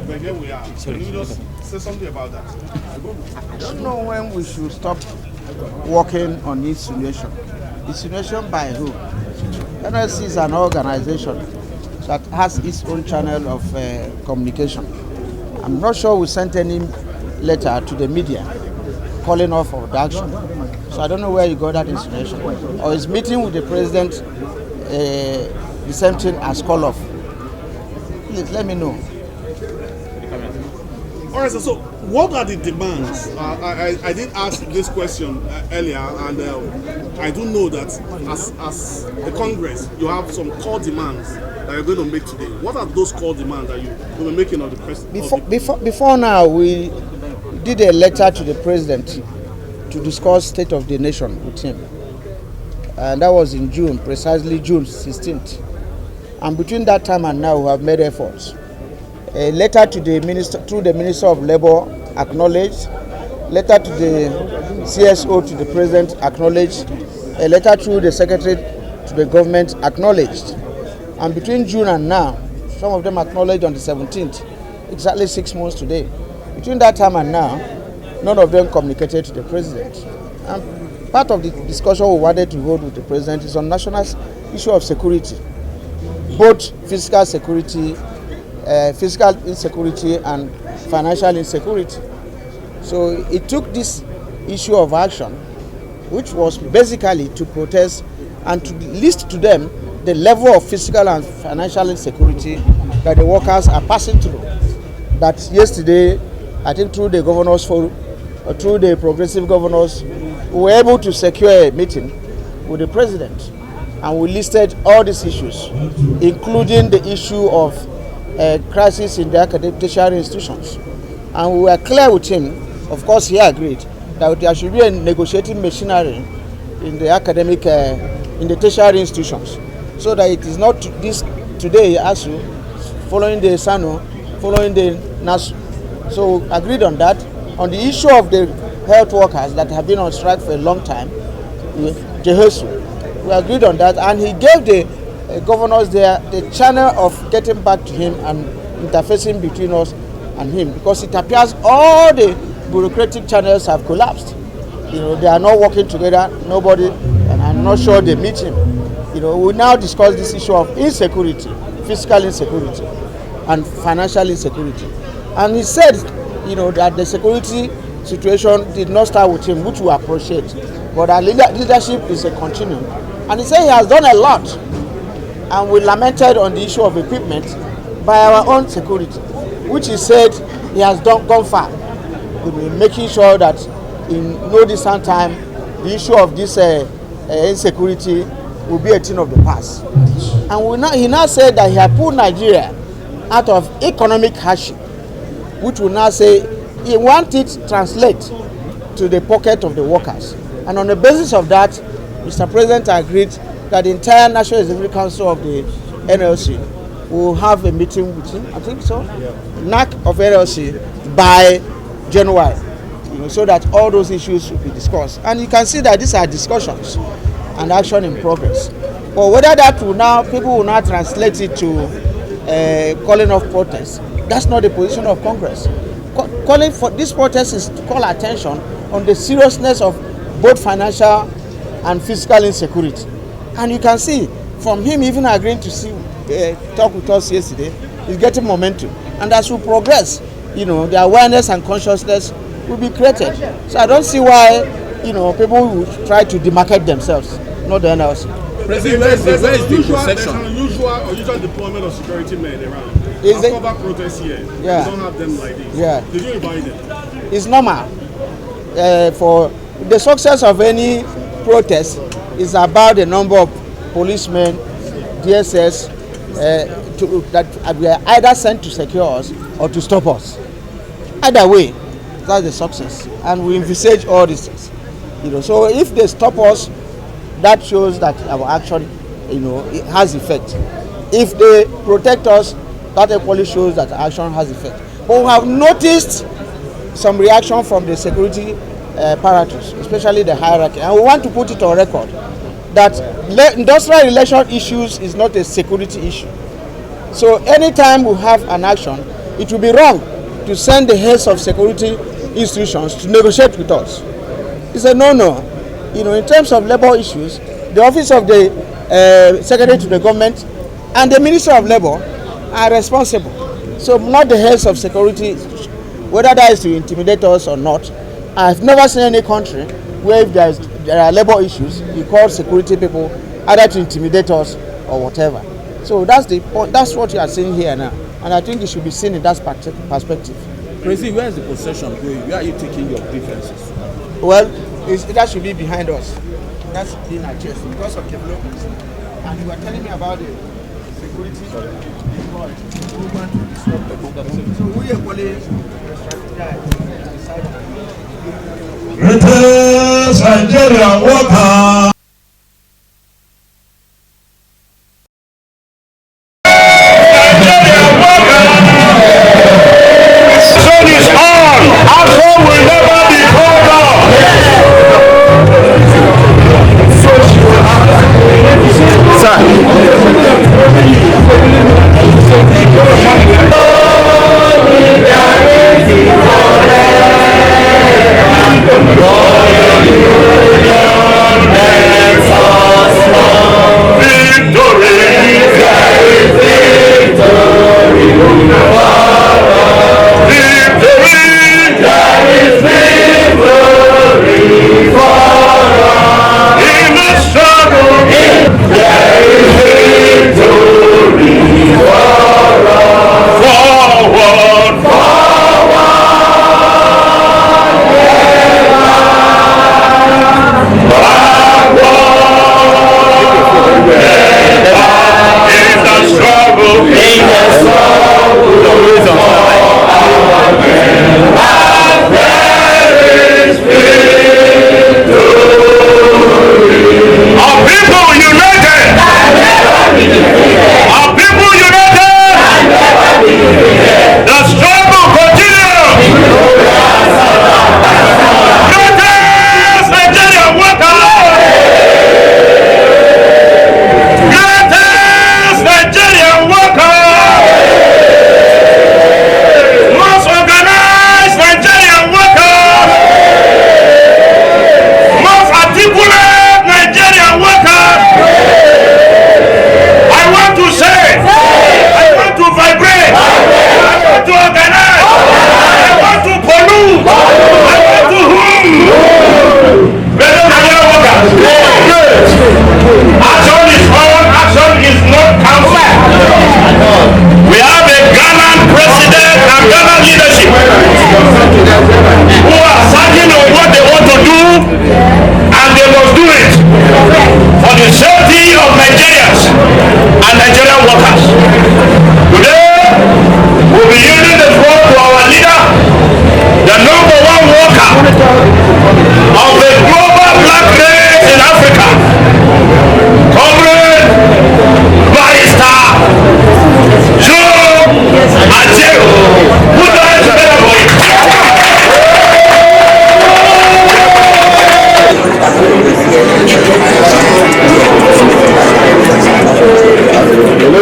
But here we are. Can you just say something about that? I don't know when we should stop working on insinuation. Insinuation by who? NLC is an organization that has its own channel of communication. I'm not sure we sent any letter to the media calling off of the action. So I don't know where you got that insinuation. Or is meeting with the president the same thing as call off? Please let me know. All right, so what are the demands? I did ask this question earlier, and I do know that as the Congress, you have some core demands that you're going to make today. What are those core demands that you're making of the president? Before now, we did a letter to the president to discuss state of the nation with him, and that was in June, precisely June 16th. And between that time and now, we have made efforts. A letter to the minister, through the Minister of Labour, acknowledged. Letter to the CSO, to the President, acknowledged. A letter through the Secretary to the government, acknowledged. And between June and now, some of them acknowledged on the 17th, exactly 6 months today. Between that time and now, none of them communicated to the President. And part of the discussion we wanted to hold with the President is on national issue of security, both physical security, physical insecurity and financial insecurity. So it took this issue of action, which was basically to protest and to list to them the level of physical and financial insecurity that the workers are passing through. That yesterday, I think through the governors forum, through the progressive governors, we were able to secure a meeting with the president, and we listed all these issues, including the issue of crisis in the academic tertiary institutions. And we were clear with him, of course he agreed, that there should be a negotiating machinery in the academic, in the tertiary institutions, so that it is not this today ASU, following the SANO, following the NASU. So agreed on that. On the issue of the health workers that have been on strike for a long time, Jehesu, we agreed on that, and he gave the governors there the channel of getting back to him and interfacing between us and him, because it appears all the bureaucratic channels have collapsed. You know, they are not working together, nobody, and I'm not sure they meet him. You know, we now discuss this issue of insecurity, fiscal insecurity and financial insecurity. And he said, you know, that the security situation did not start with him, which we appreciate, but our leadership is a continuum. And he said he has done a lot, and we lamented on the issue of equipment by our own security, which he said he has gone far, making sure that in no distant time the issue of this insecurity will be a thing of the past. And he now said that he had pulled Nigeria out of economic hardship, which will now say he wants it translate to the pocket of the workers. And on the basis of that, Mr. President agreed that the entire National Executive Council of the NLC will have a meeting with him, I think so, NAC of NLC by January, you know, so that all those issues will be discussed. And you can see that these are discussions and action in progress. But whether that will now, people will now translate it to calling off protests, that's not the position of Congress. Calling for this protest is to call attention on the seriousness of both financial and fiscal insecurity. And you can see from him even agreeing to talk with us yesterday, is getting momentum. And as we progress, you know, the awareness and consciousness will be created. So I don't see why, you know, people will try to demarcate themselves, not the NLC. President, there's an unusual deployment of security men around. Is it? Cover protests here. Yeah. We don't have them like this. Yeah. Did you invite them? It's normal. For the success of any protest is about the number of policemen, DSS, that we are either sent to secure us or to stop us. Either way, that's the success. And we envisage all these things. You know, so if they stop us, that shows that our action, you know, it has effect. If they protect us, that equally shows that action has effect. But we have noticed some reaction from the security apparatus, especially the hierarchy, and we want to put it on record that industrial relation issues is not a security issue. So anytime we have an action, it would be wrong to send the heads of security institutions to negotiate with us. It's a no-no. You know, in terms of labor issues, the office of the secretary to the government and the Minister of Labor are responsible. So not the heads of security, whether that is to intimidate us or not. I've never seen any country where if there are labor issues, you call security people either to intimidate us or whatever. So that's the point. That's what you are seeing here now, and I think it should be seen in that perspective. President, where is the procession going? Where are you taking your grievances? Well, that should be behind us. That's in our chest because of developments. And you were telling me about the security movement to disrupt the movement. So we are going to Nigerian worker.